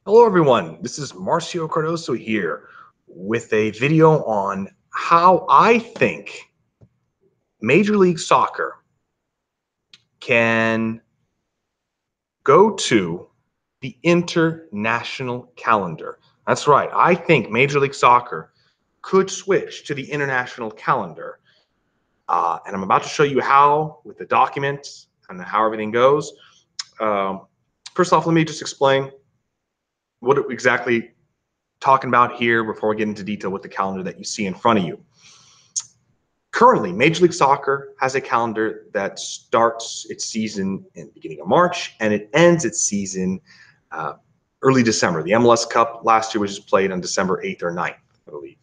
Hello everyone, this is Marcio Cardoso here with a video on how I think Major League Soccer can go to the international calendar. That's right, I think Major League Soccer could switch to the international calendar. And I'm about to show you how with the documents and how everything goes. Um, First off, let me just explain what exactly talking about here before we get into detail with the calendar that you see in front of you. Currently, Major League Soccer has a calendar that starts its season in the beginning of March and it ends its season early December. The MLS Cup last year was just played on December 8th or 9th, I believe.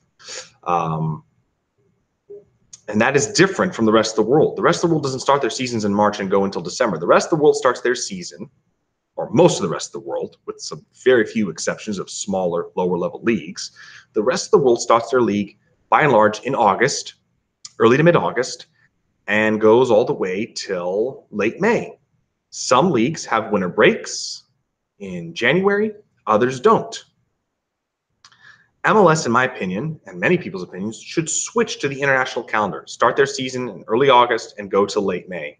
And that is different from the rest of the world. The rest of the world doesn't start their seasons in March and go until December. The rest of the world starts their season, or most of the rest of the world, with some very few exceptions of smaller, lower level leagues. The rest of the world starts their league by and large in August, early to mid-August, and goes all the way till late May. Some leagues have winter breaks in January, others don't. MLS, in my opinion, and many people's opinions, should switch to the international calendar, start their season in early August and go to late May.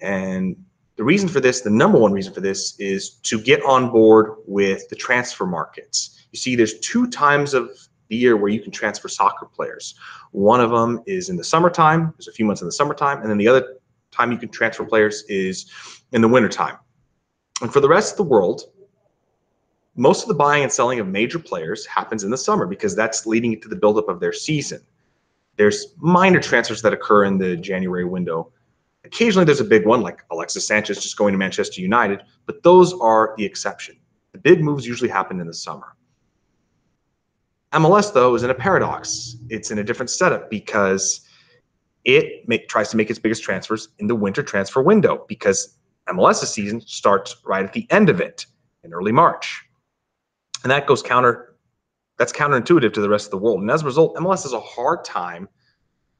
And the reason for this, the number one reason for this, is to get on board with the transfer markets. You see, there's two times of the year where you can transfer soccer players. One of them is in the summertime. There's a few months in the summertime. And then the other time you can transfer players is in the wintertime. And for the rest of the world, most of the buying and selling of major players happens in the summer because that's leading to the buildup of their season. There's minor transfers that occur in the January window. Occasionally there's a big one like Alexis Sanchez just going to Manchester United, but those are the exception. The big moves usually happen in the summer. MLS, though, is in a paradox. It's in a different setup because it tries to make its biggest transfers in the winter transfer window because MLS's season starts right at the end of it in early March. And that's counterintuitive to the rest of the world. And as a result, MLS has a hard time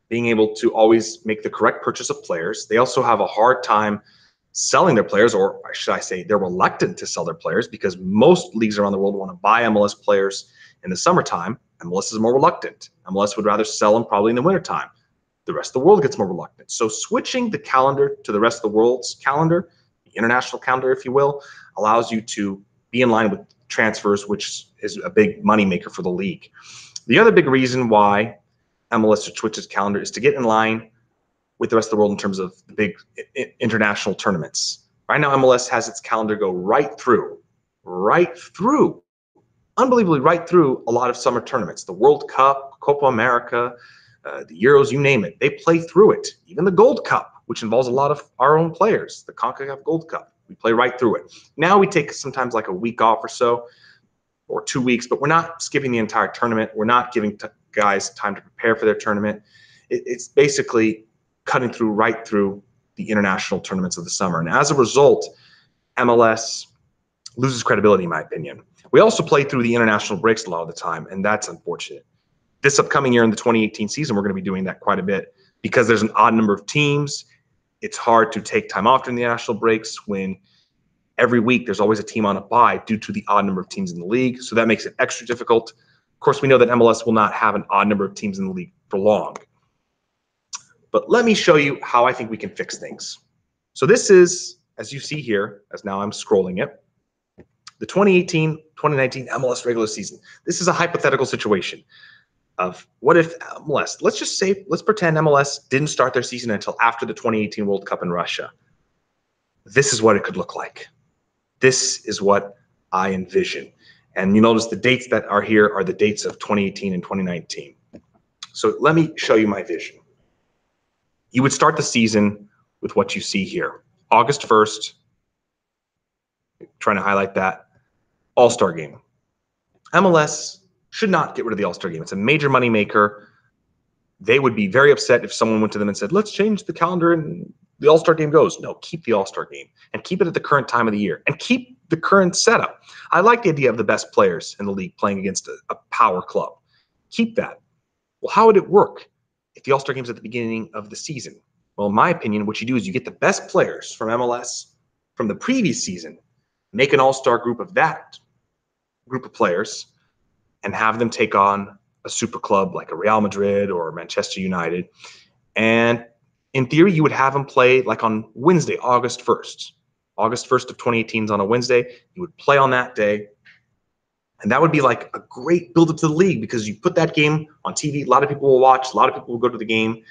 being able to always make the correct purchase of players. They also have a hard time selling their players, or should I say they're reluctant to sell their players because most leagues around the world want to buy MLS players in the summertime. MLS is more reluctant. MLS would rather sell them probably in the wintertime. The rest of the world gets more reluctant. So switching the calendar to the rest of the world's calendar, the international calendar, if you will, allows you to be in line with transfers, which is a big moneymaker for the league. The other big reason why MLS should switch its calendar is to get in line with the rest of the world in terms of the big international tournaments. Right now, MLS has its calendar go right through, unbelievably right through a lot of summer tournaments. The World Cup, Copa America, the Euros, you name it. They play through it. Even the Gold Cup, which involves a lot of our own players, the CONCACAF Gold Cup. We play right through it. Now we take sometimes like a week off or so, or 2 weeks, but we're not skipping the entire tournament. We're not giving guys time to prepare for their tournament. It's basically cutting through right through the international tournaments of the summer. And as a result, MLS loses credibility, in my opinion. We also play through the international breaks a lot of the time, and that's unfortunate. This upcoming year in the 2018 season, we're going to be doing that quite a bit because there's an odd number of teams. It's hard to take time off during the national breaks when every week there's always a team on a bye due to the odd number of teams in the league. So that makes it extra difficult. Of course, we know that MLS will not have an odd number of teams in the league for long. But let me show you how I think we can fix things. So this is, as you see here, as now I'm scrolling it, the 2018-2019 MLS regular season. This is a hypothetical situation of what if MLS, let's pretend MLS didn't start their season until after the 2018 World Cup in Russia. This is what it could look like. This is what I envision. And you notice the dates that are here are the dates of 2018 and 2019. So let me show you my vision. You would start the season with what you see here. August 1st, trying to highlight that, All-Star game. MLS should not get rid of the All-Star game. It's a major moneymaker. They would be very upset if someone went to them and said, let's change the calendar and the All-Star game goes. No, keep the All-Star game and keep it at the current time of the year and keep the current setup. I like the idea of the best players in the league playing against a power club. Keep that. Well, how would it work if the All-Star game's at the beginning of the season? Well, in my opinion, what you do is you get the best players from MLS from the previous season, make an All-Star group of that group of players and have them take on a super club like a Real Madrid or Manchester United. And in theory, you would have them play like on Wednesday, August 1st. August 1st of 2018 is on a Wednesday. You would play on that day. And that would be like a great build up to the league because you put that game on TV. A lot of people will watch. A lot of people will go to the game.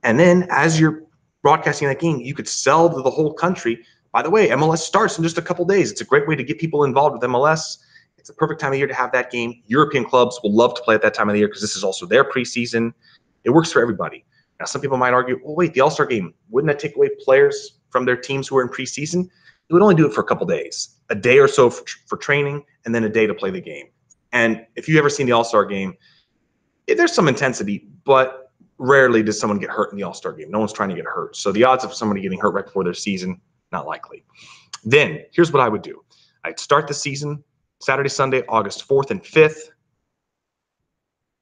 And then as you're broadcasting that game, you could sell to the whole country. By the way, MLS starts in just a couple days. It's a great way to get people involved with MLS. It's a perfect time of year to have that game. European clubs will love to play at that time of the year because this is also their preseason. It works for everybody. Now, some people might argue, well, wait, the All-Star game, wouldn't that take away players from their teams who are in preseason? It would only do it for a couple days, a day or so for training, and then a day to play the game. And if you've ever seen the All-Star game, there's some intensity, but rarely does someone get hurt in the All-Star game. No one's trying to get hurt. So the odds of somebody getting hurt right before their season, not likely. Then here's what I would do. I'd start the season Saturday, Sunday, August 4th and 5th.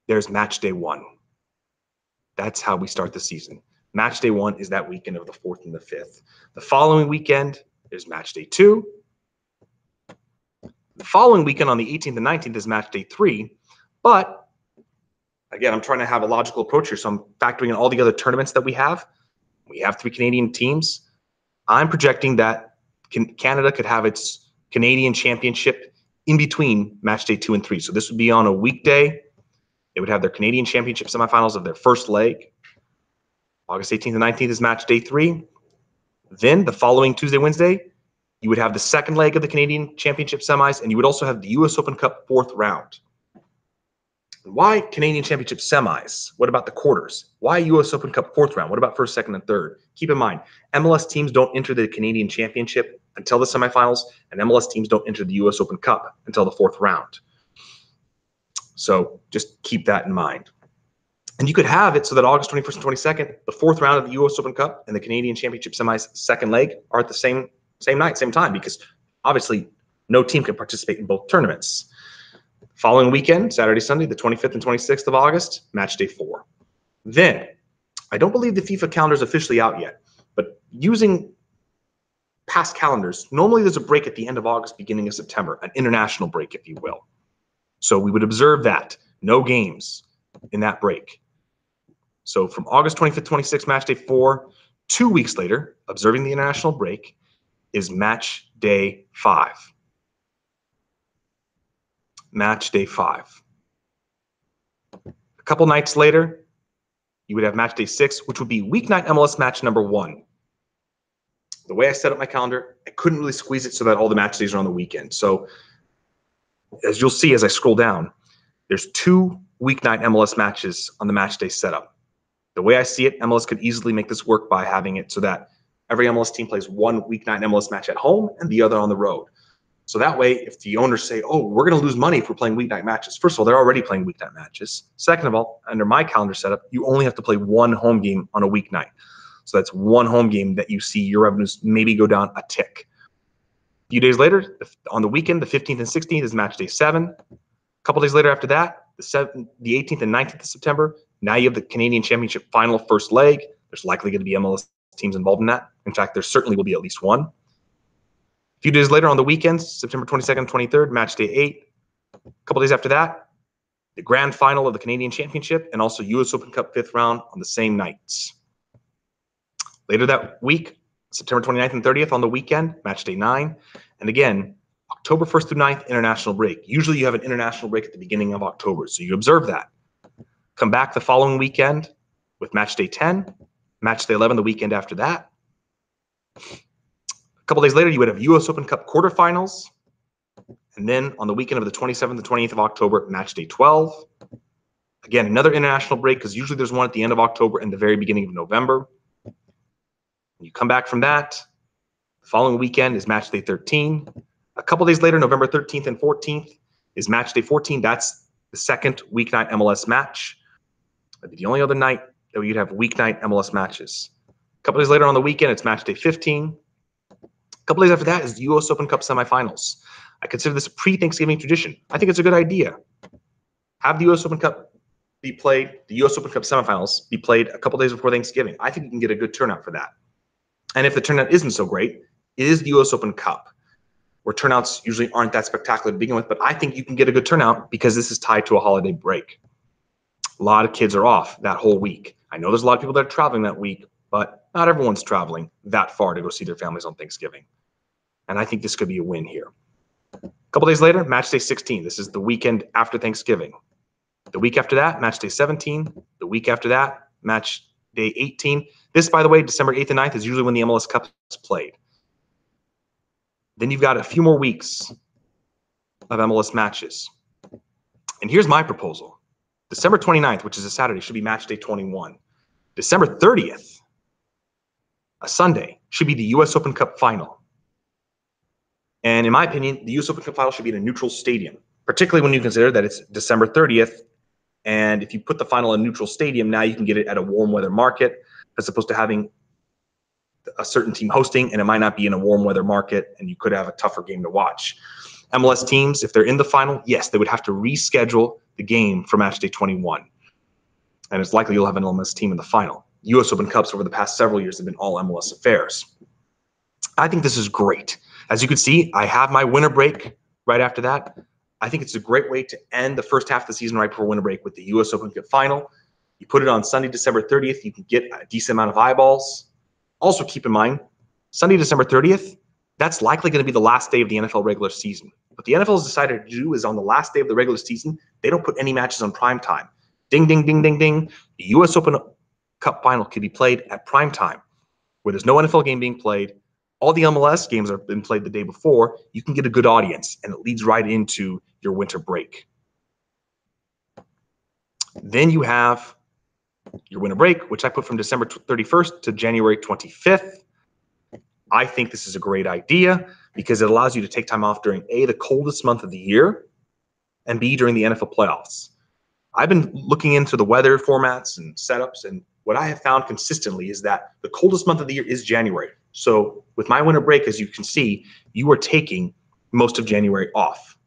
There's match day 1. That's how we start the season. Match day 1 is that weekend of the 4th and the 5th. The following weekend, there's match day 2. The following weekend on the 18th and 19th is match day 3. But again, I'm trying to have a logical approach here. So I'm factoring in all the other tournaments that we have. We have 3 Canadian teams. I'm projecting that Canada could have its Canadian championship in between match day 2 and 3. So this would be on a weekday. They would have their Canadian championship semifinals of their first leg. August 18th and 19th is match day 3. Then the following Tuesday, Wednesday, you would have the second leg of the Canadian championship semis, and you would also have the US Open Cup 4th round. Why Canadian championship semis? What about the quarters? Why US Open Cup 4th round? What about first, second, and third? Keep in mind, MLS teams don't enter the Canadian championship until the semifinals, and MLS teams don't enter the US Open Cup until the 4th round. So just keep that in mind. And you could have it so that August 21st and 22nd, the 4th round of the US Open Cup and the Canadian Championship semis second leg are at the same night, same time, because obviously no team can participate in both tournaments. Following weekend, Saturday, Sunday, the 25th and 26th of August, match day 4. Then, I don't believe the FIFA calendar is officially out yet, but using past calendars, normally there's a break at the end of August, beginning of September, an international break, if you will. So we would observe that. No games in that break. So from August 25th, 26th, match day 4, 2 weeks later, observing the international break, is match day 5. Match day 5. A couple nights later, you would have match day 6, which would be weeknight MLS match number 1. The way I set up my calendar, I couldn't really squeeze it so that all the match days are on the weekend. So as you'll see as I scroll down, there's 2 weeknight MLS matches on the match day setup. The way I see it, MLS could easily make this work by having it so that every MLS team plays 1 weeknight MLS match at home and the other on the road. So that way, if the owners say, oh, we're going to lose money if we're playing weeknight matches. First of all, they're already playing weeknight matches. Second of all, under my calendar setup, you only have to play 1 home game on a weeknight. So that's 1 home game that you see your revenues maybe go down a tick. A few days later, on the weekend, the 15th and 16th is match day 7. A couple days later after that, the 18th and 19th of September, now you have the Canadian Championship final first leg. There's likely going to be MLS teams involved in that. In fact, there certainly will be at least one. A few days later on the weekends, September 22nd, 23rd, match day 8. A couple days after that, the grand final of the Canadian Championship and also US Open Cup 5th round on the same nights. Later that week, September 29th and 30th on the weekend, match day 9. And again, October 1st through 9th, international break. Usually you have an international break at the beginning of October, so you observe that. Come back the following weekend with match day 10, match day 11 the weekend after that. A couple days later, you would have US Open Cup quarterfinals. And then on the weekend of the 27th and 28th of October, match day 12. Again, another international break because usually there's one at the end of October and the very beginning of November. You come back from that. The following weekend is match day 13. A couple days later, November 13th and 14th is match day 14. That's the second weeknight MLS match. That'd be the only other night that you'd have weeknight MLS matches. A couple days later on the weekend, it's match day 15. A couple days after that is the US Open Cup semifinals. I consider this a pre-Thanksgiving tradition. I think it's a good idea. Have the US Open Cup be played, the US Open Cup semifinals be played a couple days before Thanksgiving. I think you can get a good turnout for that. And if the turnout isn't so great, it is the US Open Cup. where turnouts usually aren't that spectacular to begin with, but I think you can get a good turnout because this is tied to a holiday break. A lot of kids are off that whole week. I know there's a lot of people that are traveling that week, but not everyone's traveling that far to go see their families on Thanksgiving. And I think this could be a win here. A couple days later, match day 16. This is the weekend after Thanksgiving. The week after that, match day 17. The week after that, match day 18. This, by the way, December 8th and 9th is usually when the MLS Cup is played. Then you've got a few more weeks of MLS matches. And here's my proposal. December 29th, which is a Saturday, should be match day 21. December 30th, a Sunday, should be the U.S. Open Cup final. And in my opinion, the U.S. Open Cup final should be in a neutral stadium, particularly when you consider that it's December 30th. And if you put the final in a neutral stadium, now you can get it at a warm weather market as opposed to having a certain team hosting, and it might not be in a warm weather market, and you could have a tougher game to watch. MLS teams, if they're in the final, yes, they would have to reschedule the game for match day 21. And it's likely you'll have an MLS team in the final. U.S. Open Cups over the past several years have been all MLS affairs. I think this is great. As you can see, I have my winter break right after that. I think it's a great way to end the first half of the season right before winter break with the U.S. Open Cup final. You put it on Sunday, December 30th, you can get a decent amount of eyeballs. Also keep in mind, Sunday, December 30th, that's likely going to be the last day of the NFL regular season. What the NFL has decided to do is on the last day of the regular season, they don't put any matches on prime time. Ding, ding, ding, ding, ding. The U.S. Open Cup final can be played at prime time, where there's no NFL game being played. All the MLS games have been played the day before. You can get a good audience, and it leads right into your winter break. Then you have your winter break, which I put from December 31st to January 25th. I think this is a great idea because it allows you to take time off during A, the coldest month of the year, and B, during the NFL playoffs. I've been looking into the weather formats and setups, and what I have found consistently is that the coldest month of the year is January. So with my winter break, as you can see, you are taking most of January off.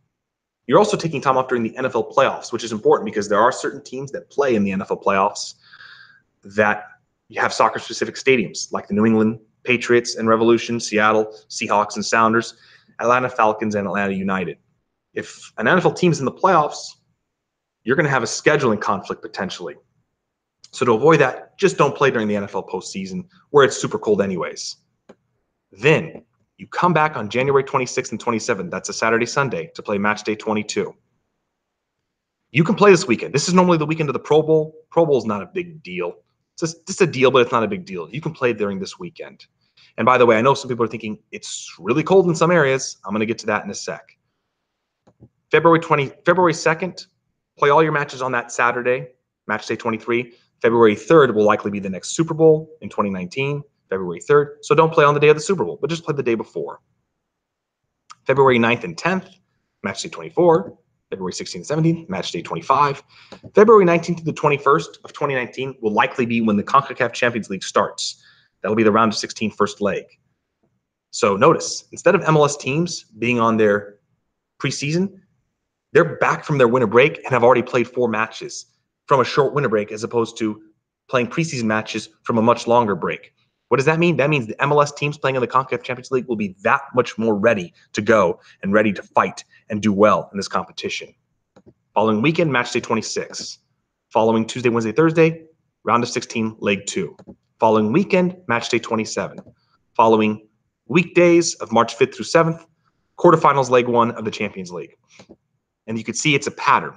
You're also taking time off during the NFL playoffs, which is important because there are certain teams that play in the NFL playoffs that have soccer-specific stadiums, like the New England Patriots and Revolution, Seattle Seahawks and Sounders, Atlanta Falcons, and Atlanta United. If an NFL team's in the playoffs, you're going to have a scheduling conflict potentially. So to avoid that, just don't play during the NFL postseason where it's super cold anyways. Then you come back on January 26th and 27th, that's a Saturday, Sunday, to play match day 22. You can play this weekend. This is normally the weekend of the Pro Bowl. Pro Bowl is not a big deal. It's just a deal, but it's not a big deal. You can play during this weekend. And by the way, I know some people are thinking it's really cold in some areas. I'm going to get to that in a sec. February 2nd, play all your matches on that Saturday, match day 23. February 3rd will likely be the next Super Bowl in 2019, February 3rd. So don't play on the day of the Super Bowl, but just play the day before. February 9th and 10th, match day 24. February 16th and 17th, match day 25. February 19th to the 21st of 2019 will likely be when the CONCACAF Champions League starts. That'll be the round of 16 first leg. So notice, instead of MLS teams being on their preseason, they're back from their winter break and have already played 4 matches from a short winter break as opposed to playing preseason matches from a much longer break. What does that mean? That means the MLS teams playing in the CONCACAF Champions League will be that much more ready to go and ready to fight and do well in this competition. Following weekend, match day 26. Following Tuesday, Wednesday, Thursday, round of 16, leg 2. Following weekend, match day 27. Following weekdays of March 5th through 7th, quarterfinals, leg 1 of the Champions League. And you can see it's a pattern.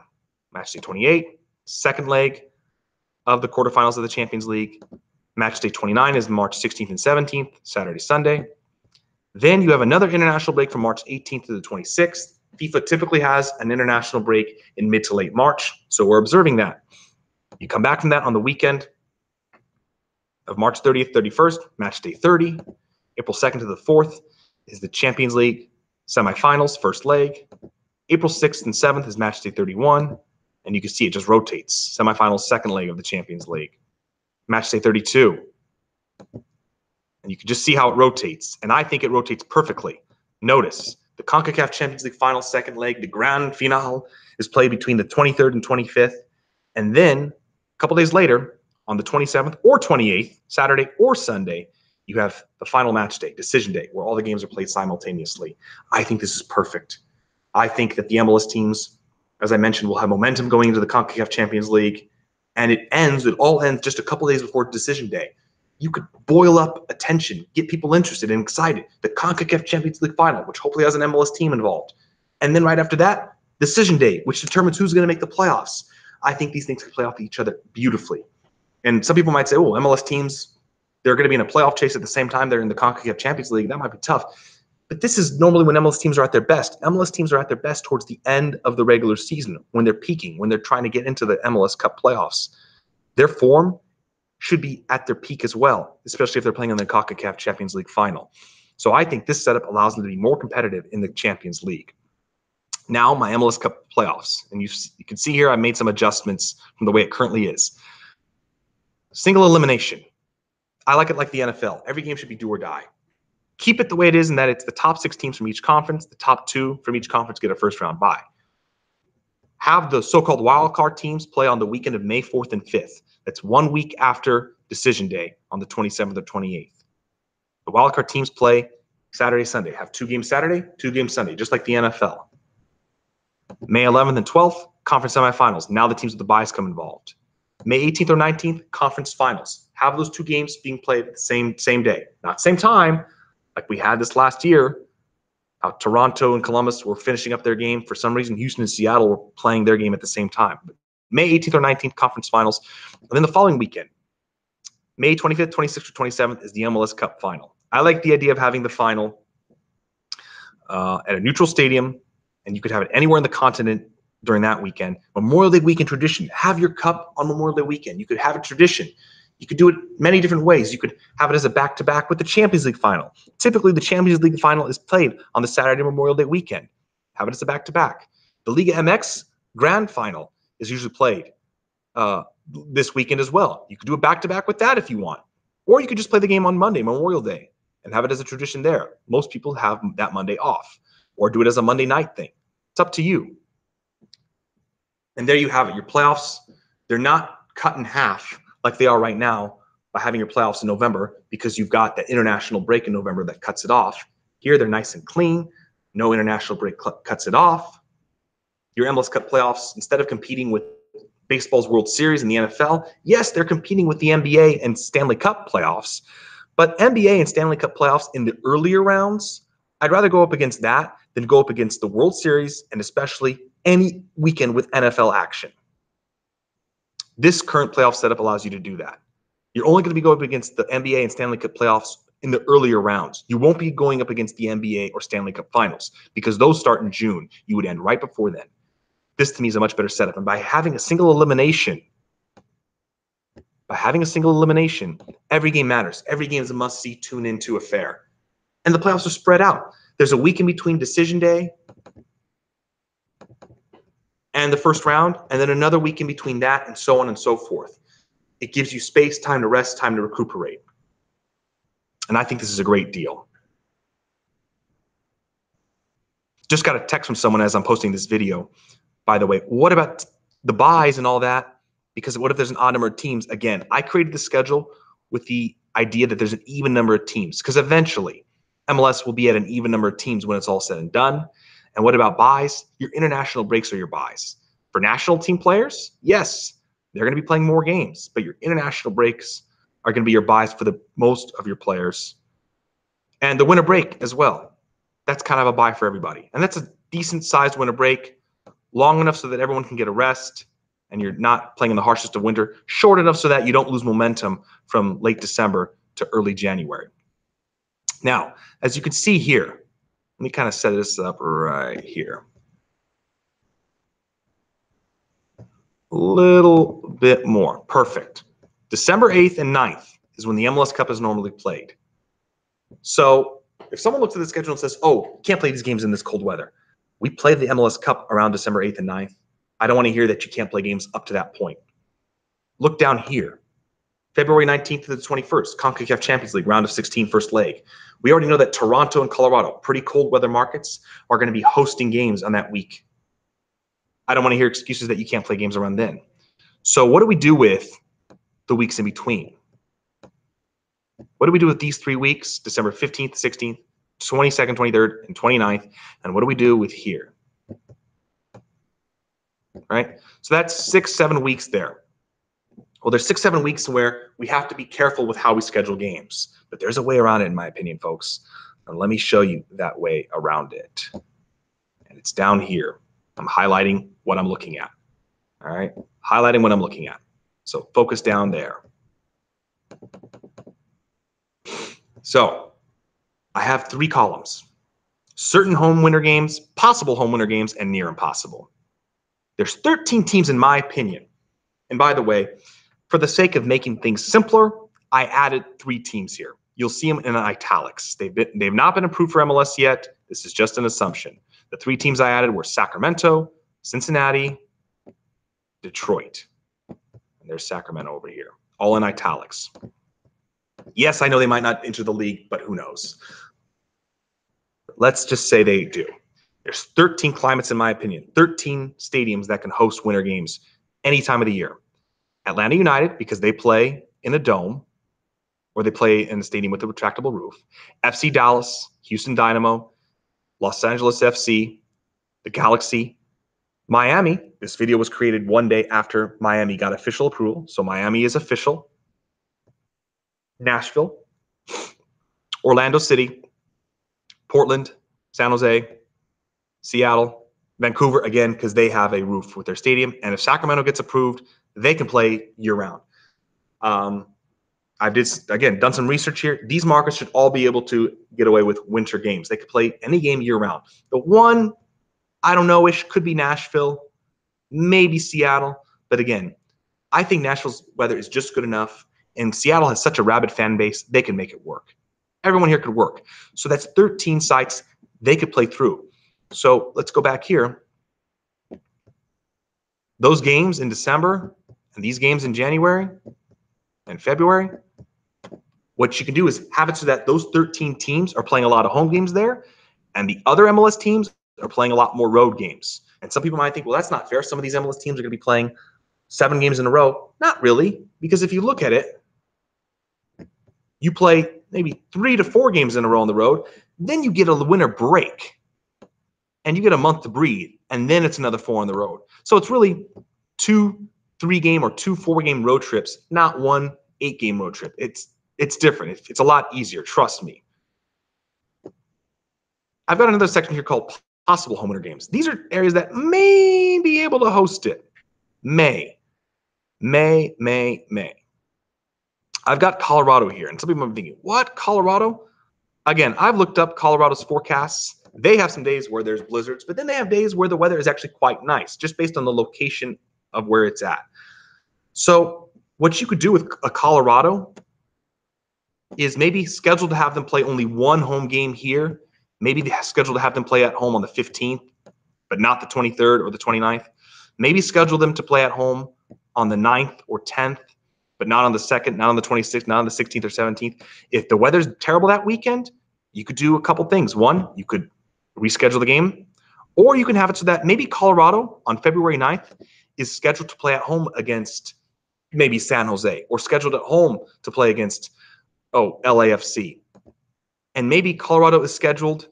Match day 28, second leg of the quarterfinals of the Champions League. Match day 29 is March 16th and 17th, Saturday, Sunday. Then you have another international break from March 18th to the 26th. FIFA typically has an international break in mid to late March, so we're observing that. You come back from that on the weekend of March 30th, 31st, match day 30. April 2nd to the 4th is the Champions League semifinals, first leg. April 6th and 7th is match day 31, and you can see it just rotates. Semifinals, second leg of the Champions League. Match day 32. And you can just see how it rotates. And I think it rotates perfectly. Notice, the CONCACAF Champions League final second leg, the grand finale, is played between the 23rd and 25th. And then, a couple days later, on the 27th or 28th, Saturday or Sunday, You have the final match day, decision day, where all the games are played simultaneously. I think this is perfect. I think that the MLS teams, as I mentioned, will have momentum going into the CONCACAF Champions League, and it all ends just a couple days before decision day. You could boil up attention, get people interested and excited. The CONCACAF Champions League final, which hopefully has an MLS team involved. And then right after that, decision day, which determines who's going to make the playoffs. I think these things can play off each other beautifully. And some people might say, oh, MLS teams, they're going to be in a playoff chase at the same time they're in the CONCACAF Champions League. That might be tough. But this is normally when MLS teams are at their best. MLS teams are at their best towards the end of the regular season, when they're peaking, when they're trying to get into the MLS Cup playoffs. Their form should be at their peak as well, especially if they're playing in the CONCACAF Champions League final. So I think this setup allows them to be more competitive in the Champions League. Now, my MLS Cup playoffs. And you can see here I made some adjustments from the way it currently is. Single elimination. I like it like the NFL. Every game should be do or die. Keep it the way it is in that it's the top 6 teams from each conference. The top 2 from each conference get a first-round bye. Have the so-called wildcard teams play on the weekend of May 4th and 5th. That's 1 week after decision day on the 27th or 28th. The wildcard teams play Saturday, Sunday. Have 2 games Saturday, 2 games Sunday, just like the NFL. May 11th and 12th, conference semifinals. Now the teams with the byes come involved. May 18th or 19th, conference finals. Have those 2 games being played at the same day. Not same time, like we had this last year. How Toronto and Columbus were finishing up their game. For some reason, Houston and Seattle were playing their game at the same time. May 18th or 19th, conference finals. And then the following weekend, May 25th, 26th, or 27th is the MLS Cup final. I like the idea of having the final at a neutral stadium, and you could have it anywhere in the continent during that weekend. Memorial Day weekend tradition. Have your cup on Memorial Day weekend. You could have a tradition. You could do it many different ways. You could have it as a back-to-back with the Champions League final. Typically, the Champions League final is played on the Saturday Memorial Day weekend. Have it as a back-to-back. The Liga MX Grand Final is usually played this weekend as well. You could do a back-to-back with that if you want. Or you could just play the game on Monday, Memorial Day, and have it as a tradition there. Most people have that Monday off. Or do it as a Monday night thing. It's up to you. And there you have it. Your playoffs, they're not cut in half like they are right now by having your playoffs in November, because you've got that international break in November that cuts it off. Here, they're nice and clean. No international break cuts it off. Your MLS Cup playoffs, instead of competing with baseball's World Series and the NFL, yes, they're competing with the NBA and Stanley Cup playoffs. But NBA and Stanley Cup playoffs in the earlier rounds, I'd rather go up against that than go up against the World Series and especially any weekend with NFL action. This current playoff setup allows you to do that. You're only going to be going up against the NBA and Stanley Cup playoffs in the earlier rounds. You won't be going up against the NBA or Stanley Cup finals because those start in June. You would end right before then. This to me is a much better setup. And by having a single elimination, every game matters. Every game is a must-see, tune-into affair. And the playoffs are spread out. There's a week in between decision day and the first round, and then another week in between that, and so on and so forth. It gives you space, time to rest, time to recuperate. And I think this is a great deal. Just got a text from someone as I'm posting this video. By the way, what about the byes and all that? Because what if there's an odd number of teams? Again, I created the schedule with the idea that there's an even number of teams, because eventually MLS will be at an even number of teams when it's all said and done. And what about byes? Your international breaks are your byes. For national team players, yes, they're going to be playing more games, but your international breaks are going to be your byes for the most of your players. And the winter break as well. That's kind of a bye for everybody. And that's a decent sized winter break, long enough so that everyone can get a rest and you're not playing in the harshest of winter, short enough so that you don't lose momentum from late December to early January. Now, as you can see here, let me kind of set this up right here. A little bit more. Perfect. December 8th and 9th is when the MLS Cup is normally played. So if someone looks at the schedule and says, oh, you can't play these games in this cold weather. We play the MLS Cup around December 8th and 9th. I don't want to hear that you can't play games up to that point. Look down here. February 19th to the 21st, CONCACAF Champions League, round of 16, first leg. We already know that Toronto and Colorado, pretty cold weather markets, are going to be hosting games on that week. I don't want to hear excuses that you can't play games around then. So what do we do with the weeks in between? What do we do with these 3 weeks? December 15th, 16th, 22nd, 23rd, and 29th. And what do we do with here? Right? So that's 6, 7 weeks there. Well, there's 6, 7 weeks where we have to be careful with how we schedule games. But there's a way around it, in my opinion, folks. And let me show you that way around it. And it's down here. I'm highlighting what I'm looking at. All right? Highlighting what I'm looking at. So focus down there. So I have 3 columns. Certain home winner games, possible home winner games, and near impossible. There's 13 teams in my opinion. And by the way, for the sake of making things simpler, I added 3 teams here. You'll see them in italics. They've not been approved for MLS yet. This is just an assumption. The 3 teams I added were Sacramento, Cincinnati, Detroit. And there's Sacramento over here, all in italics. Yes, I know they might not enter the league, but who knows? Let's just say they do. There's 13 climates, in my opinion, 13 stadiums that can host winter games any time of the year. Atlanta United, because they play in a dome, or they play in a stadium with a retractable roof. FC Dallas, Houston Dynamo, Los Angeles FC, the Galaxy, Miami. This video was created one day after Miami got official approval, so Miami is official. Nashville, Orlando City, Portland, San Jose, Seattle, Vancouver, again, because they have a roof with their stadium. And if Sacramento gets approved, they can play year-round. I've done some research here. These markets should all be able to get away with winter games. They could play any game year-round. The one, I don't know-ish, could be Nashville, maybe Seattle. But again, I think Nashville's weather is just good enough. And Seattle has such a rabid fan base, they can make it work. Everyone here could work. So that's 13 sites they could play through. So let's go back here. Those games in December and these games in January and February, what you can do is have it so that those 13 teams are playing a lot of home games there, and the other MLS teams are playing a lot more road games. And some people might think, well, that's not fair. Some of these MLS teams are going to be playing 7 games in a row. Not really, because if you look at it, you play maybe 3 to 4 games in a row on the road, then you get a winter break, and you get a month to breathe, and then it's another 4 on the road. So it's really 2 3-game or 2 4-game road trips, not 1 8-game road trip. It's different. It's a lot easier, trust me. I've got another section here called possible home winter games. These are areas that may be able to host it. May. I've got Colorado here, and some people might be thinking, what, Colorado? Again, I've looked up Colorado's forecasts. They have some days where there's blizzards, but then they have days where the weather is actually quite nice, just based on the location of where it's at. So what you could do with a Colorado is maybe schedule to have them play only 1 home game here. Maybe schedule to have them play at home on the 15th, but not the 23rd or the 29th. Maybe schedule them to play at home on the 9th or 10th, but not on the 2nd, not on the 26th, not on the 16th or 17th. If the weather's terrible that weekend, you could do a couple things. One, you could reschedule the game, or you can have it so that maybe Colorado on February 9th is scheduled to play at home against maybe San Jose, or scheduled at home to play against, LAFC. And maybe Colorado is scheduled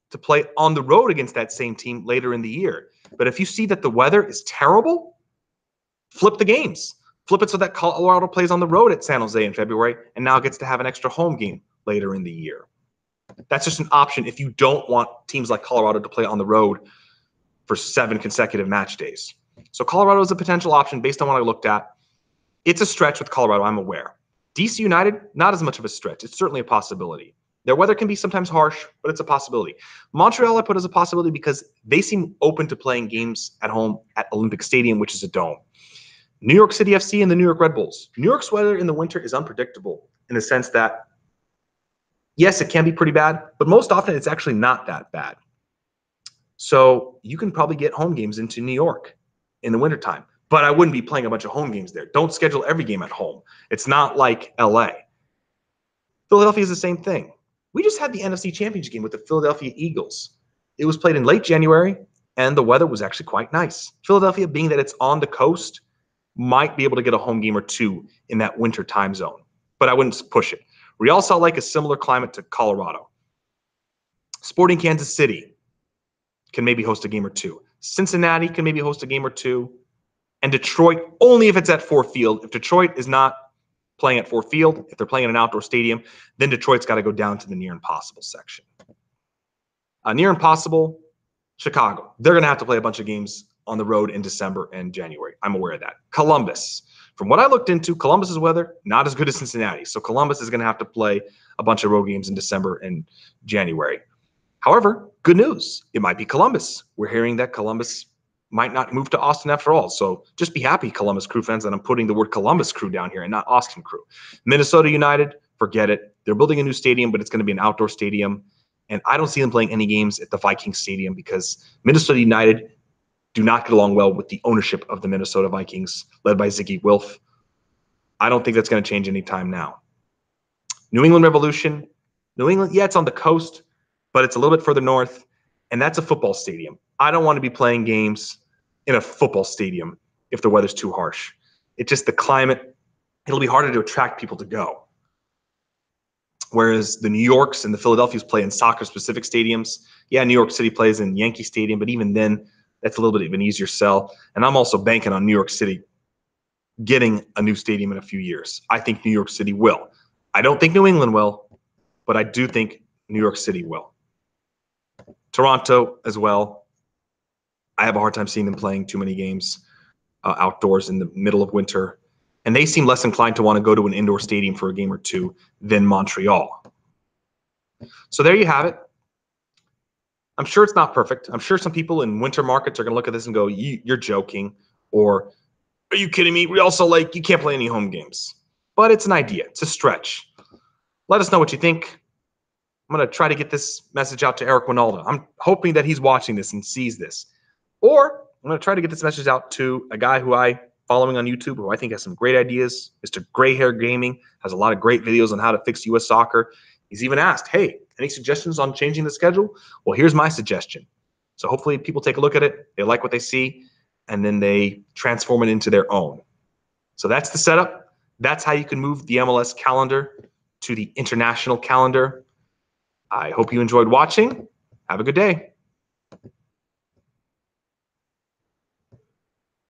to play on the road against that same team later in the year. But if you see that the weather is terrible, flip the games. Flip it so that Colorado plays on the road at San Jose in February and now gets to have an extra home game later in the year. That's just an option if you don't want teams like Colorado to play on the road for 7 consecutive match days. So Colorado is a potential option based on what I looked at. It's a stretch with Colorado, I'm aware. DC United, not as much of a stretch. It's certainly a possibility. Their weather can be sometimes harsh, but it's a possibility. Montreal I put as a possibility because they seem open to playing games at home at Olympic Stadium, which is a dome. New York City FC and the New York Red Bulls. New York's weather in the winter is unpredictable in the sense that, yes, it can be pretty bad, but most often it's actually not that bad. So you can probably get home games into New York in the wintertime, but I wouldn't be playing a bunch of home games there. Don't schedule every game at home. It's not like LA. Philadelphia is the same thing. We just had the NFC Championship game with the Philadelphia Eagles. It was played in late January, and the weather was actually quite nice. Philadelphia, being that it's on the coast, might be able to get a home game or 2 in that winter time zone. but I wouldn't push it. Real Salt Lake is similar climate to Colorado. Sporting Kansas City can maybe host a game or two. Cincinnati can maybe host a game or two. And Detroit, only if it's at Ford Field. If Detroit is not playing at Ford Field, if they're playing in an outdoor stadium, then Detroit's got to go down to the near impossible section. Near impossible, Chicago. They're going to have to play a bunch of games on the road in December and January. I'm aware of that. Columbus. From what I looked into, Columbus's weather, not as good as Cincinnati. So Columbus is going to have to play a bunch of road games in December and January. However, good news. It might be Columbus. We're hearing that Columbus might not move to Austin after all. So just be happy, Columbus Crew fans, that I'm putting the word Columbus Crew down here and not Austin Crew. Minnesota United, forget it. They're building a new stadium, but it's going to be an outdoor stadium. And I don't see them playing any games at the Vikings Stadium because Minnesota United do not get along well with the ownership of the Minnesota Vikings, led by Ziggy Wilf. I don't think that's going to change anytime now. New England Revolution. New England, yeah, it's on the coast, but it's a little bit further north, and that's a football stadium. I don't want to be playing games in a football stadium if the weather's too harsh. It's just the climate. It'll be harder to attract people to go. Whereas the New Yorks and the Philadelphias play in soccer-specific stadiums. Yeah, New York City plays in Yankee Stadium, but even then, that's a little bit of an easier sell. And I'm also banking on New York City getting a new stadium in a few years. I think New York City will. I don't think New England will, but I do think New York City will. Toronto as well. I have a hard time seeing them playing too many games outdoors in the middle of winter. And they seem less inclined to want to go to an indoor stadium for a game or two than Montreal. So there you have it. I'm sure it's not perfect. I'm sure some people in winter markets are going to look at this and go, you're joking, or are you kidding me? Real Salt Lake, you can't play any home games. But it's an idea. It's a stretch. Let us know what you think. I'm going to try to get this message out to Eric Winalda. I'm hoping that he's watching this and sees this. Or I'm going to try to get this message out to a guy who I following on YouTube, who I think has some great ideas. Mr. Gray Hair Gaming has a lot of great videos on how to fix U.S. soccer. He's even asked, hey, any suggestions on changing the schedule? Well, here's my suggestion. So hopefully people take a look at it. They like what they see, and then they transform it into their own. So that's the setup. That's how you can move the MLS calendar to the international calendar. I hope you enjoyed watching. Have a good day.